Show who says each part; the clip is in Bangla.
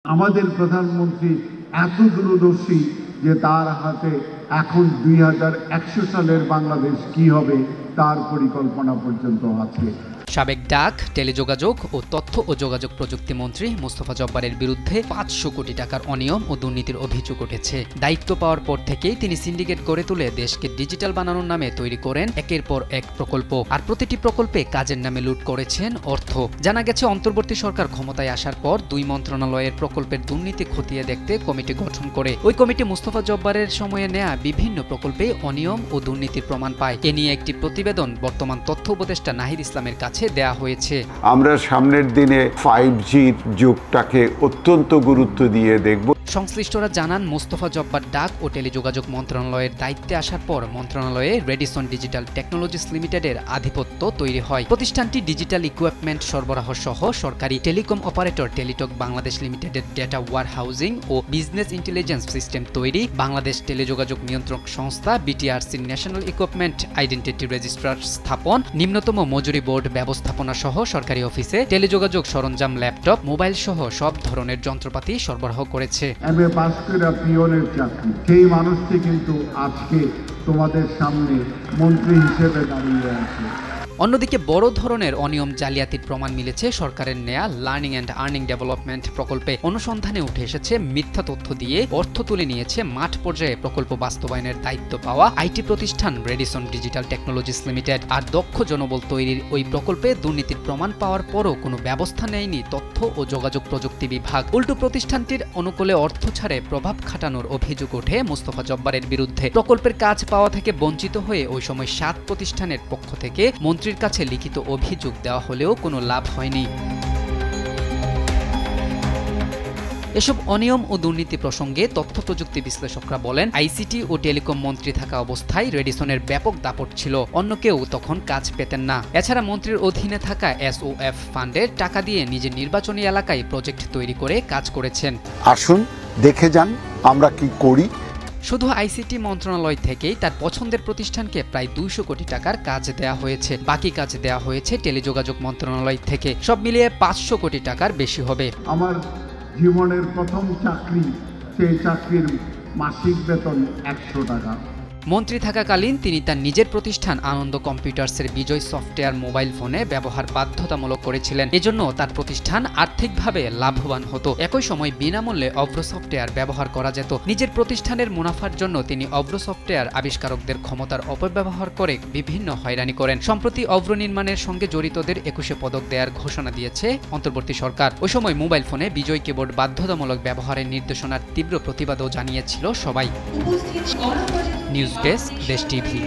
Speaker 1: আমাদের প্রধানমন্ত্রী এত দূরদর্শী যে তার হাতে এখন 2100 সালের বাংলাদেশ কি হবে তার পরিকল্পনা পর্যন্ত আছে।
Speaker 2: সাবেক ডাক, টেলিযোগাযোগ ও তথ্য ও যোগাযোগ প্রযুক্তি মন্ত্রী মোস্তফা জব্বারের বিরুদ্ধে 500 কোটি টাকার অনিয়ম ও দুর্নীতির অভিযোগ উঠেছে। দায়িত্ব পাওয়ার পর থেকেই তিনি সিন্ডিকেট গড়ে তুলে দেশকে ডিজিটাল বানানোর নামে তৈরি করেন একের পর এক প্রকল্প, আর প্রতিটি প্রকল্পে কাজের নামে লুট করেছেন অর্থ। জানা গেছে অন্তর্বর্তী সরকার ক্ষমতায় আসার পর 2 মন্ত্রণালয়ের প্রকল্পের দুর্নীতি খতিয়ে দেখতে কমিটি গঠন করে। ওই কমিটি মোস্তফা জব্বারের সময়ে নেয়া বিভিন্ন প্রকল্পে অনিয়ম ও দুর্নীতির প্রমাণ পায়। এ নিয়ে একটি প্রতিবেদন বর্তমান তথ্য উপদেষ্টা নাহিদ ইসলামের কাছে দেয়া হয়েছে।
Speaker 3: আমরা সামনের দিনে 5G যুগটাকে অত্যন্ত গুরুত্ব দিয়ে দেখব।
Speaker 2: সংশ্লিষ্টরা জানান, মোস্তফা জব্বার ডাক ও টেলিযোগাযোগ মন্ত্রণালয়ের দায়িত্বে আসার পর মন্ত্রণালয়ে রেডিসন ডিজিটাল টেকনোলজিস লিমিটেডের আধিপত্য তৈরি হয়। প্রতিষ্ঠানটি ডিজিটাল ইকুইপমেন্ট সরবরাহ সহ সরকারি টেলিকম অপারেটর টেলিটক বাংলাদেশ লিমিটেডের ডেটা ওয়ার হাউজিং ও বিজনেস ইন্টেলিজেন্স সিস্টেম তৈরি, বাংলাদেশ টেলিযোগাযোগ নিয়ন্ত্রক সংস্থা বিটিআরসির ন্যাশনাল ইকুইপমেন্ট আইডেন্টিটি রেজিস্ট্রার স্থাপন, নিম্নতম মজুরি বোর্ড ব্যবস্থাপনা সহ সরকারি অফিসে টেলিযোগাযোগ সরঞ্জাম, ল্যাপটপ, মোবাইল সহ সব ধরনের যন্ত্রপাতি সরবরাহ করেছে।
Speaker 1: এমএ পাস করে পিওনের চাকরি, সেই মানুষটি কিন্তু আজকে তোমাদের সামনে মন্ত্রী হিসেবে দাঁড়িয়ে আছে।
Speaker 2: অন্যদিকে বড় ধরনের অনিয়ম জালিয়াতির প্রমাণ মিলেছে সরকারের নেয়া লার্নিং অ্যান্ড আর্নিং ডেভেলপমেন্ট প্রকল্পে। অনুসন্ধানে উঠে এসেছে মিথ্যা তথ্য দিয়ে অর্থ তুলে নিয়েছে মাঠ পর্যায়ে প্রকল্প বাস্তবায়নের দায়িত্ব পাওয়া আইটি প্রতিষ্ঠান রেডিসন ডিজিটাল টেকনোলজিস লিমিটেড। আর দক্ষ জনবল তৈরির ওই প্রকল্পে দুর্নীতির প্রমাণ পাওয়ার পরও কোনো ব্যবস্থা নেয়নি তথ্য ও যোগাযোগ প্রযুক্তি বিভাগ। উল্টো প্রতিষ্ঠানটির অনুকূলে অর্থ ছাড়ে প্রভাব খাটানোর অভিযোগ ওঠে মোস্তফা জব্বারের বিরুদ্ধে। প্রকল্পের কাজ পাওয়া থেকে বঞ্চিত হয়ে ওই সময় 7 প্রতিষ্ঠানের পক্ষ থেকে মন্ত্রীর কাছে লিখিত অভিযোগ দেওয়া হলেও কোনো লাভ হয়নি। এসব অনিয়ম ও দুর্নীতি প্রসঙ্গে তথ্য প্রযুক্তি বিশ্লেষকরা বলেন, আইসিটি ও টেলিকম মন্ত্রী থাকা অবস্থায় রেডিসনের ব্যাপক দাপট ছিল, অন্য কেউ তখন কাজ পেতেন না। এছাড়া মন্ত্রীর অধীনে থাকা এসওএফ ফান্ডের টাকা দিয়ে নিজের নির্বাচনী এলাকায় প্রজেক্ট তৈরি করে কাজ করেছেন।
Speaker 3: আসুন দেখে যান আমরা কি করি।
Speaker 2: শুধু আইসিটি মন্ত্রণালয় থেকেই তার পছন্দের প্রতিষ্ঠানকে প্রায় 200 কোটি টাকার কাজ দেয়া হয়েছে। বাকি কাজ দেয়া হয়েছে টেলিযোগাযোগ মন্ত্রণালয় থেকে। সব মিলিয়ে 500 কোটি টাকার বেশি হবে।
Speaker 1: আমার জীবনের প্রথম চাকরি, সেই চাকরির মাসিক বেতন 100 টাকা।
Speaker 2: মন্ত্রী থাকাকালীন তিনি তার নিজের প্রতিষ্ঠান আনন্দ কম্পিউটার্সের বিজয় সফটওয়্যার মোবাইল ফোনে ব্যবহার বাধ্যতামূলক করেছিলেন। এজন্য তার প্রতিষ্ঠান আর্থিকভাবে লাভবান হতো। একই সময় বিনামূল্যে অভ্র সফটওয়্যার ব্যবহার করা যেত। নিজের প্রতিষ্ঠানের মুনাফার জন্য তিনি অভ্র সফটওয়্যার আবিষ্কারকদের ক্ষমতার অপব্যবহার করে বিভিন্ন হয়রানি করেন। সম্প্রতি অভ্র নির্মাণের সঙ্গে জড়িতদের 21 পদক দেওয়ার ঘোষণা দিয়েছে অন্তর্বর্তী সরকার। ওই সময় মোবাইল ফোনে বিজয় কিবোর্ড বাধ্যতামূলক ব্যবহারের নির্দেশনার তীব্র প্রতিবাদও জানিয়েছিল সবাই। নিউজ ডেস্ক, দেশ টিভি।